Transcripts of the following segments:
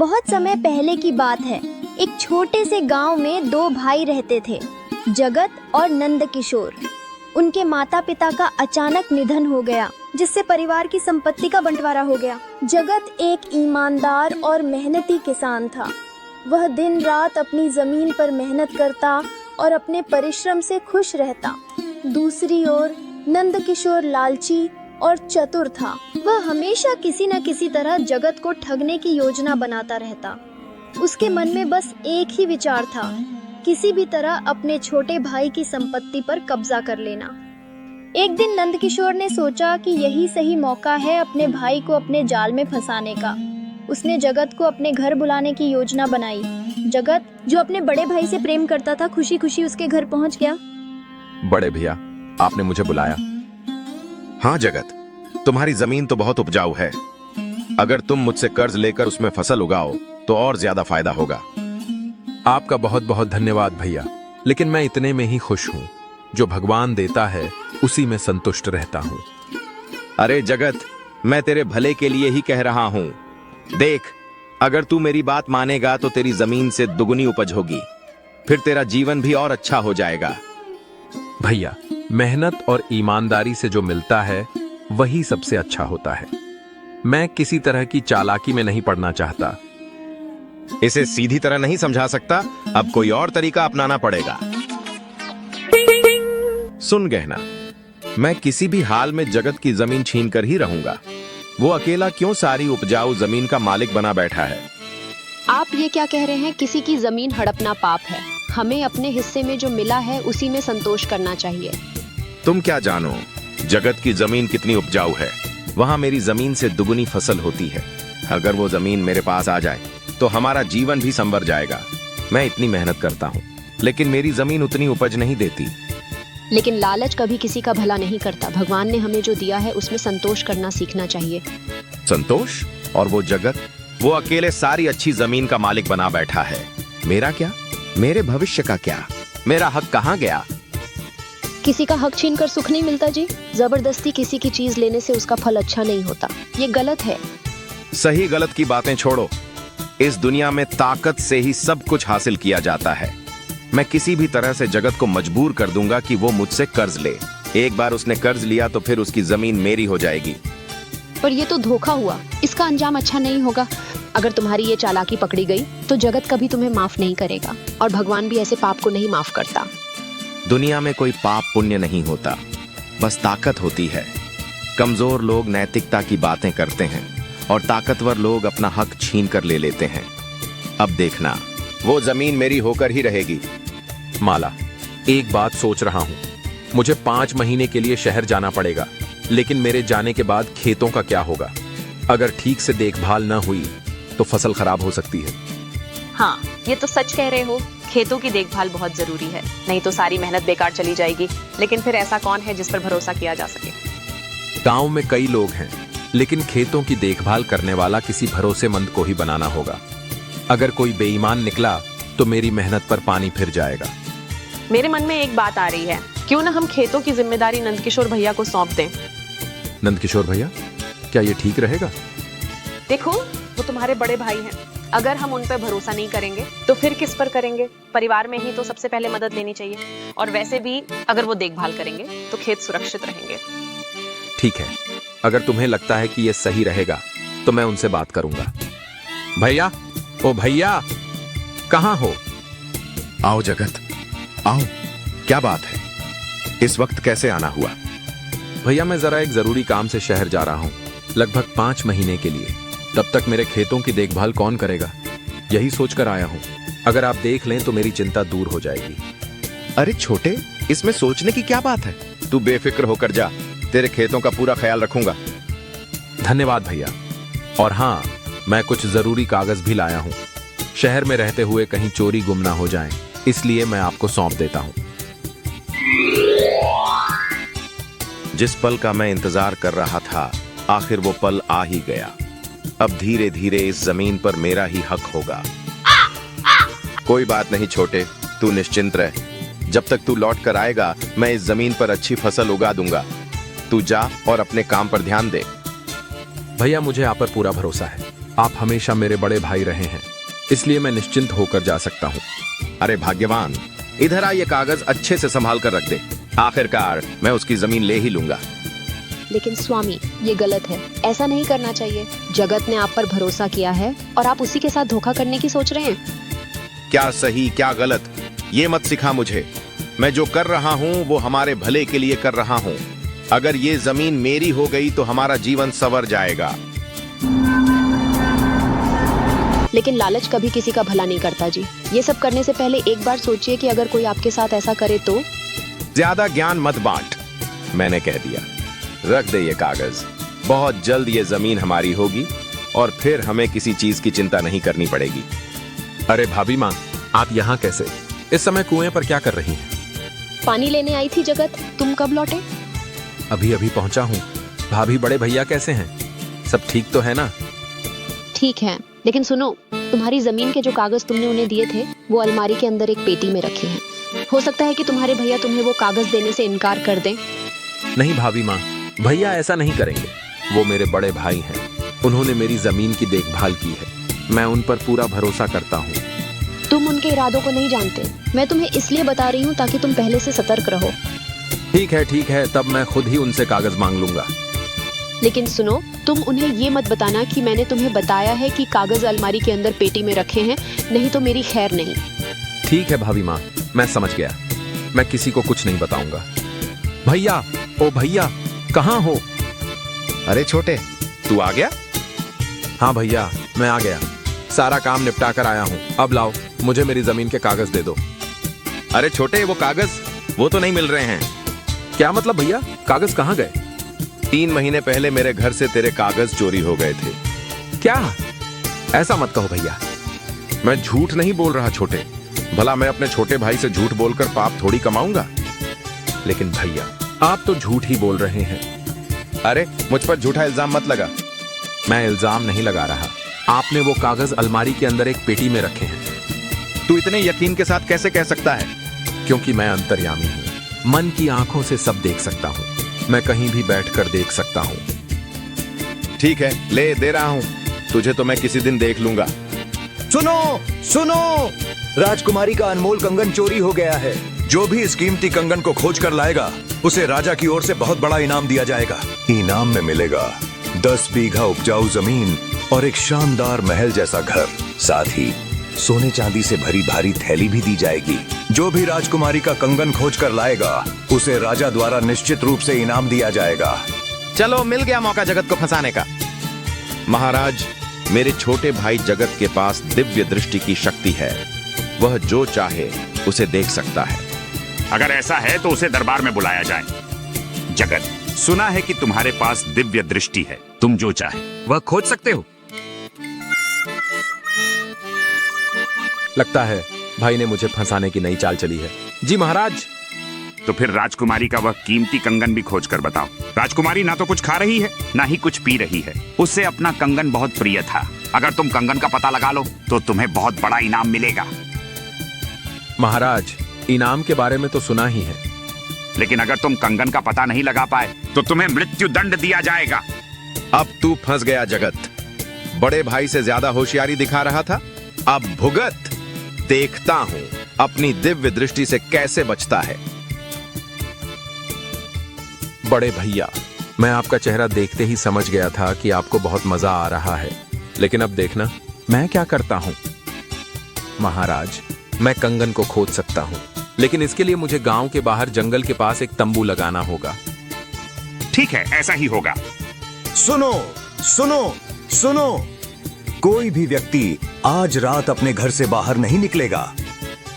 बहुत समय पहले की बात है। एक छोटे से गांव में दो भाई रहते थे, जगत और नंदकिशोर। उनके माता पिता का अचानक निधन हो गया, जिससे परिवार की संपत्ति का बंटवारा हो गया। जगत एक ईमानदार और मेहनती किसान था। वह दिन रात अपनी जमीन पर मेहनत करता और अपने परिश्रम से खुश रहता। दूसरी ओर नंदकिशोर लालची और चतुर था। वह हमेशा किसी न किसी तरह जगत को ठगने की योजना बनाता रहता। उसके मन में बस एक ही विचार था, किसी भी तरह अपने छोटे भाई की संपत्ति पर कब्जा कर लेना। एक दिन नंदकिशोर ने सोचा कि यही सही मौका है अपने भाई को अपने जाल में फंसाने का। उसने जगत को अपने घर बुलाने की योजना बनाई। जगत, जो अपने बड़े भाई से प्रेम करता था, खुशी खुशी उसके घर पहुंच गया। बड़े भैया, आपने मुझे बुलाया? हाँ जगत, तुम्हारी जमीन तो बहुत उपजाऊ है। अगर तुम मुझसे कर्ज लेकर उसमें फसल उगाओ तो और ज्यादा फायदा होगा। आपका बहुत बहुत धन्यवाद भैया, लेकिन मैं इतने में ही खुश हूँ। जो भगवान देता है उसी में संतुष्ट रहता हूँ। अरे जगत, मैं तेरे भले के लिए ही कह रहा हूँ। देख, अगर तू मेरी बात मानेगा तो तेरी जमीन से दुगनी उपज होगी, फिर तेरा जीवन भी और अच्छा हो जाएगा। भैया, मेहनत और ईमानदारी से जो मिलता है वही सबसे अच्छा होता है। मैं किसी तरह की चालाकी में नहीं पड़ना चाहता। इसे सीधी तरह नहीं समझा सकता, अब कोई और तरीका अपनाना पड़ेगा। सुन गहना, मैं किसी भी हाल में जगत की जमीन छीन कर ही रहूंगा। वो अकेला क्यों सारी उपजाऊ जमीन का मालिक बना बैठा है? आप ये क्या कह रहे हैं? किसी की जमीन हड़पना पाप है। हमें अपने हिस्से में जो मिला है उसी में संतोष करना चाहिए। तुम क्या जानो जगत की जमीन कितनी उपजाऊ है। वहां मेरी जमीन से दुगनी फसल होती है। अगर वो जमीन मेरे पास आ जाए तो हमारा जीवन भी संवर जाएगा। मैं इतनी मेहनत करता हूँ, लेकिन मेरी जमीन उतनी उपज नहीं देती। लेकिन लालच कभी किसी का भला नहीं करता। भगवान ने हमें जो दिया है उसमें संतोष करना सीखना चाहिए। संतोष? और वो जगत, वो अकेले सारी अच्छी जमीन का मालिक बना बैठा है। मेरा क्या? मेरे भविष्य का क्या? मेरा हक कहाँ गया? किसी का हक छीन कर सुख नहीं मिलता जी। जबरदस्ती किसी की चीज लेने से उसका फल अच्छा नहीं होता। ये गलत है। सही गलत की बातें छोड़ो। इस दुनिया में ताकत से ही सब कुछ हासिल किया जाता है। मैं किसी भी तरह से जगत को मजबूर कर दूंगा कि वो मुझसे कर्ज ले। एक बार उसने कर्ज लिया तो फिर उसकी जमीन मेरी हो जाएगी। पर ये तो धोखा हुआ। इसका अंजाम अच्छा नहीं होगा। अगर तुम्हारी ये चालाकी पकड़ी गई तो जगत कभी तुम्हें माफ नहीं करेगा, और भगवान भी ऐसे पाप को नहीं माफ करता। दुनिया में कोई पाप पुण्य नहीं होता, बस ताकत होती है। कमजोर लोग नैतिकता की बातें करते हैं और ताकतवर लोग अपना हक छीन कर ले लेते हैं। अब देखना, वो जमीन मेरी होकर ही रहेगी। माला, एक बात सोच रहा हूँ। मुझे 5 महीने के लिए शहर जाना पड़ेगा, लेकिन मेरे जाने के बाद खेतों का क्या होगा? अगर ठीक से देखभाल न हुई तो फसल खराब हो सकती है। हाँ, ये तो सच कह रहे हो। खेतों की देखभाल बहुत जरूरी है, नहीं तो सारी मेहनत बेकार चली जाएगी। लेकिन फिर ऐसा कौन है जिस पर भरोसा किया जा सके? गांव में कई लोग हैं, लेकिन खेतों की देखभाल करने वाला किसी भरोसेमंद को ही बनाना होगा। अगर कोई बेईमान निकला तो मेरी मेहनत पर पानी फिर जाएगा। मेरे मन में एक बात आ रही है, क्यों ना हम खेतों की जिम्मेदारी नंदकिशोर भैया को सौंप दें। नंदकिशोर भैया, क्या ये ठीक रहेगा? देखो, वो तुम्हारे बड़े भाई हैं। अगर हम उन पर भरोसा नहीं करेंगे तो फिर किस पर करेंगे? परिवार में ही तो सबसे पहले मदद लेनी चाहिए। और वैसे भी अगर वो देखभाल करेंगे तो खेत सुरक्षित रहेंगे। ठीक है, अगर तुम्हें लगता है कि ये सही रहेगा तो मैं उनसे बात करूंगा। भैया, ओ भैया, कहाँ हो? आओ जगत, आओ। क्या बात है? इस वक्त कैसे आना हुआ? भैया, मैं जरा एक जरूरी काम से शहर जा रहा हूँ, लगभग 5 महीने के लिए। तब तक मेरे खेतों की देखभाल कौन करेगा? यही सोचकर आया हूँ। अगर आप देख लें तो मेरी चिंता दूर हो जाएगी। अरे छोटे, इसमें सोचने की क्या बात है? तू बेफिक्र होकर जा, तेरे खेतों का पूरा ख्याल रखूंगा। धन्यवाद भैया। और हाँ, मैं कुछ जरूरी कागज भी लाया हूँ। शहर में रहते हुए कहीं चोरी गुम ना हो जाएं, इसलिए मैं आपको सौंप देता हूँ। जिस पल का मैं इंतजार कर रहा था, आखिर वो पल आ ही गया। अब धीरे धीरे इस जमीन पर मेरा ही हक होगा। कोई बात नहीं छोटे, तू निश्चिंत रह। जब तक तू लौट कर आएगा मैं इस जमीन पर अच्छी फसल उगा दूंगा। तू जा और अपने काम पर ध्यान दे। भैया, मुझे आप पर पूरा भरोसा है। आप हमेशा मेरे बड़े भाई रहे हैं, इसलिए मैं निश्चिंत होकर जा सकता हूँ। अरे भाग्यवान, इधर आ, ये कागज अच्छे से संभाल कर रख दे। आखिरकार मैं उसकी जमीन ले ही लूंगा। लेकिन स्वामी, ये गलत है, ऐसा नहीं करना चाहिए। जगत ने आप पर भरोसा किया है और आप उसी के साथ धोखा करने की सोच रहे हैं। क्या सही क्या गलत ये मत सिखा मुझे। मैं जो कर रहा हूँ वो हमारे भले के लिए कर रहा हूँ। अगर ये जमीन मेरी हो गई तो हमारा जीवन संवर जाएगा। लेकिन लालच कभी किसी का भला नहीं करता जी। ये सब करने से पहले एक बार सोचिए कि अगर कोई आपके साथ ऐसा करे तो। ज्यादा ज्ञान मत बांट, मैंने कह दिया। रख दे ये कागज। बहुत जल्द ये जमीन हमारी होगी और फिर हमें किसी चीज की चिंता नहीं करनी पड़ेगी। अरे भाभी माँ, आप यहाँ कैसे? इस समय कुएं पर क्या कर रही हैं? पानी लेने आई थी जगत, तुम कब लौटे? अभी अभी पहुंचा हूँ। भाभी, बड़े भैया कैसे हैं? सब ठीक तो है ना? ठीक है, लेकिन सुनो, तुम्हारी जमीन के जो कागज तुमने उन्हें दिए थे वो अलमारी के अंदर एक पेटी में रखे हैं। हो सकता है कि तुम्हारे भैया तुम्हें वो कागज देने से इनकार कर दें। नहीं भाभी माँ, भैया ऐसा नहीं करेंगे। वो मेरे बड़े भाई हैं। उन्होंने मेरी जमीन की देखभाल की है। मैं उन पर पूरा भरोसा करता हूँ। तुम उनके इरादों को नहीं जानते। मैं तुम्हें इसलिए बता रही हूँ ताकि तुम पहले से सतर्क रहो। ठीक है, तब मैं खुद ही उनसे कागज मांग लूंगा। लेकिन सुनो, तुम उन्हें ये मत बताना कि मैंने तुम्हें बताया है कि कागज अलमारी के अंदर पेटी में रखे हैं, नहीं तो मेरी खैर नहीं। ठीक है भाभी माँ, मैं समझ गया। मैं किसी को कुछ नहीं बताऊंगा। भैया, ओ भैया, कहाँ हो? अरे छोटे, तू आ गया? हाँ भैया, मैं आ गया। सारा काम निपटा कर आया हूँ। अब लाओ, मुझे मेरी जमीन के कागज दे दो। अरे छोटे, वो कागज वो तो नहीं मिल रहे हैं। क्या मतलब भैया? कागज कहाँ गए? 3 महीने पहले मेरे घर से तेरे कागज चोरी हो गए थे। क्या? ऐसा मत कहो भैया। मैं झूठ नहीं बोल रहा छोटे। भला मैं अपने छोटे भाई से झूठ बोलकर पाप थोड़ी कमाऊंगा। लेकिन भैया, आप तो झूठ ही बोल रहे हैं। अरे मुझ पर झूठा इल्जाम मत लगा। मैं इल्जाम नहीं लगा रहा। आपने वो कागज अलमारी के अंदर एक पेटी में रखे हैं। तू इतने यकीन के साथ कैसे कह सकता है? क्योंकि मैं अंतर्यामी हूँ। मन की आंखों से सब देख सकता हूँ। मैं कहीं भी बैठकर देख सकता हूँ। ठीक है, ले दे रहा हूँ। तुझे तो मैं किसी दिन देख लूंगा। सुनो सुनो, राजकुमारी का अनमोल कंगन चोरी हो गया है। जो भी इस कीमती कंगन को खोज कर लाएगा उसे राजा की ओर से बहुत बड़ा इनाम दिया जाएगा। इनाम में मिलेगा 10 बीघा उपजाऊ जमीन और एक शानदार महल जैसा घर। साथ ही सोने चांदी से भरी भारी थैली भी दी जाएगी। जो भी राजकुमारी का कंगन खोज कर लाएगा उसे राजा द्वारा निश्चित रूप से इनाम दिया जाएगा। चलो, मिल गया मौका जगत को फंसाने का। महाराज, मेरे छोटे भाई जगत के पास दिव्य दृष्टि की शक्ति है। वह जो चाहे उसे देख सकता है। अगर ऐसा है तो उसे दरबार में बुलाया जाए। जगत, सुना है कि तुम्हारे पास दिव्य दृष्टि है। तुम जो चाहे वह खोज सकते हो। लगता है भाई ने मुझे फंसाने की नई चाल चली है। जी महाराज। तो फिर राजकुमारी का वह कीमती कंगन भी खोज कर बताओ। राजकुमारी ना तो कुछ खा रही है ना ही कुछ पी रही है। उससे अपना कंगन बहुत प्रिय था। अगर तुम कंगन का पता लगा लो तो तुम्हें बहुत बड़ा इनाम मिलेगा। महाराज, इनाम के बारे में तो सुना ही है। लेकिन अगर तुम कंगन का पता नहीं लगा पाए तो तुम्हें मृत्यु दंड दिया जाएगा। अब तू फंस गया जगत। बड़े भाई से ज्यादा होशियारी दिखा रहा था। अब भुगत। देखता हूं अपनी दिव्य दृष्टि से कैसे बचता है। बड़े भैया, मैं आपका चेहरा देखते ही समझ गया था कि आपको बहुत मजा आ रहा है। लेकिन अब देखना मैं क्या करता हूं। महाराज, मैं कंगन को खोज सकता हूं, लेकिन इसके लिए मुझे गांव के बाहर जंगल के पास एक तंबू लगाना होगा। ठीक है, ऐसा ही होगा। सुनो सुनो सुनो, कोई भी व्यक्ति आज रात अपने घर से बाहर नहीं निकलेगा,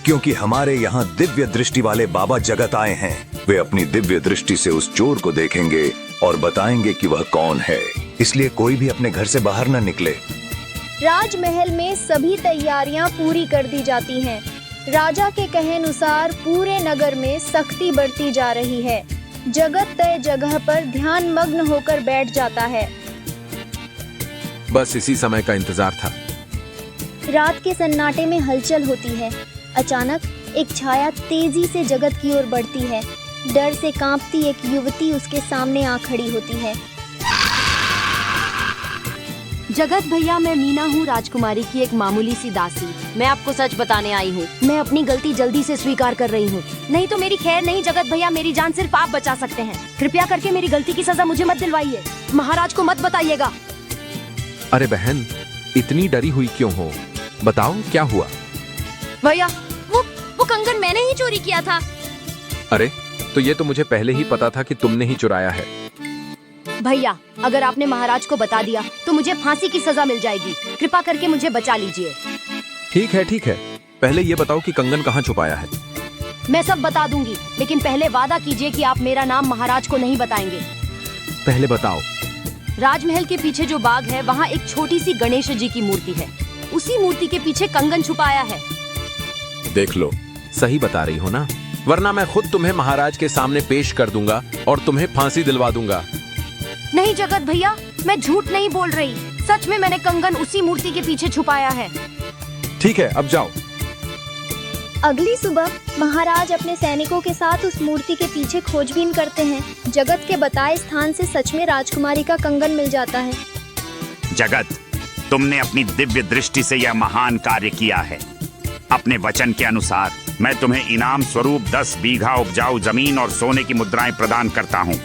क्योंकि हमारे यहाँ दिव्य दृष्टि वाले बाबा जगत आए हैं। वे अपनी दिव्य दृष्टि से उस चोर को देखेंगे और बताएंगे कि वह कौन है। इसलिए कोई भी अपने घर से बाहर न निकले। राजमहल में सभी तैयारियां पूरी कर दी जाती हैं। राजा के कहे अनुसार पूरे नगर में सख्ती बढ़ती जा रही है। जगत तय जगह पर ध्यान मग्न होकर बैठ जाता है। बस इसी समय का इंतजार था। रात के सन्नाटे में हलचल होती है। अचानक एक छाया तेजी से जगत की ओर बढ़ती है। डर से कांपती एक युवती उसके सामने आ खड़ी होती है। जगत भैया, मैं मीना हूँ, राजकुमारी की एक मामूली सी दासी। मैं आपको सच बताने आई हूँ। मैं अपनी गलती जल्दी से स्वीकार कर रही हूँ। नहीं तो मेरी खैर नहीं जगत भैया, मेरी जान सिर्फ आप बचा सकते हैं। कृपया करके मेरी गलती की सजा मुझे मत दिलवाइए। महाराज को मत बताइएगा। अरे बहन, इतनी डरी हुई क्यों हो? बताओ क्या हुआ? भैया, वो कंगन मैंने ही चोरी किया था। अरे, तो ये तो मुझे पहले ही पता था कि तुमने ही चुराया है। भैया, अगर आपने महाराज को बता दिया तो मुझे फांसी की सजा मिल जाएगी। कृपा करके मुझे बचा लीजिए। ठीक है ठीक है, पहले ये बताओ कि कंगन कहाँ छुपाया है। मैं सब बता दूंगी, लेकिन पहले वादा कीजिए कि आप मेरा नाम महाराज को नहीं बताएंगे। पहले बताओ। राजमहल के पीछे जो बाग है, वहाँ एक छोटी सी गणेश जी की मूर्ति है। उसी मूर्ति के पीछे कंगन छुपाया है। देख लो, सही बता रही हो ना? वरना मैं खुद तुम्हें महाराज के सामने पेश कर दूंगा और तुम्हें फांसी दिलवा दूंगा। नहीं जगत भैया, मैं झूठ नहीं बोल रही। सच में मैंने कंगन उसी मूर्ति के पीछे छुपाया है। ठीक है, अब जाओ। अगली सुबह महाराज अपने सैनिकों के साथ उस मूर्ति के पीछे खोजबीन करते हैं। जगत के बताए स्थान से सच में राजकुमारी का कंगन मिल जाता है। जगत, तुमने अपनी दिव्य दृष्टि से यह महान कार्य किया है। अपने वचन के अनुसार मैं तुम्हें इनाम स्वरूप 10 बीघा उपजाऊ जमीन और सोने की मुद्राएं प्रदान करता हूँ।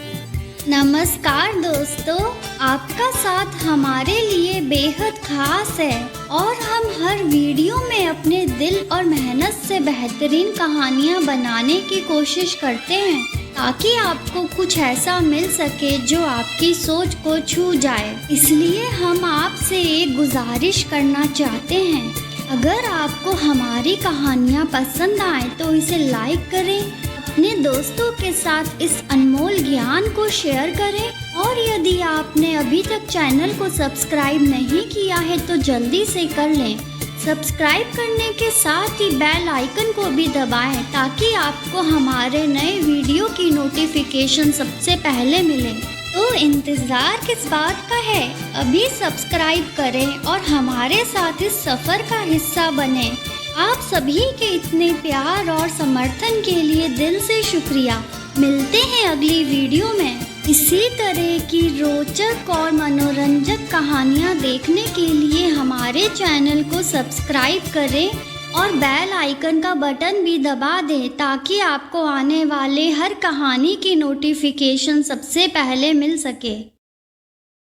नमस्कार दोस्तों, आपका साथ हमारे लिए बेहद खास है और हम हर वीडियो में अपने दिल और मेहनत से बेहतरीन कहानियाँ बनाने की कोशिश करते हैं ताकि आपको कुछ ऐसा मिल सके जो आपकी सोच को छू जाए। इसलिए हम आपसे एक गुजारिश करना चाहते हैं, अगर आपको हमारी कहानियाँ पसंद आए तो इसे लाइक करें, अपने दोस्तों के साथ इस अनमोल ज्ञान को शेयर करें और यदि आपने अभी तक चैनल को सब्सक्राइब नहीं किया है तो जल्दी से कर लें। सब्सक्राइब करने के साथ ही बेल आइकन को भी दबाएं ताकि आपको हमारे नए वीडियो की नोटिफिकेशन सबसे पहले मिले। तो इंतज़ार किस बात का है? अभी सब्सक्राइब करें और हमारे साथ इस सफ़र का हिस्सा बने। आप सभी के इतने प्यार और समर्थन के लिए दिल से शुक्रिया। मिलते हैं अगली वीडियो में। इसी तरह की रोचक और मनोरंजक कहानियाँ देखने के लिए हमारे चैनल को सब्सक्राइब करें और बेल आइकन का बटन भी दबा दें ताकि आपको आने वाले हर कहानी की नोटिफिकेशन सबसे पहले मिल सके।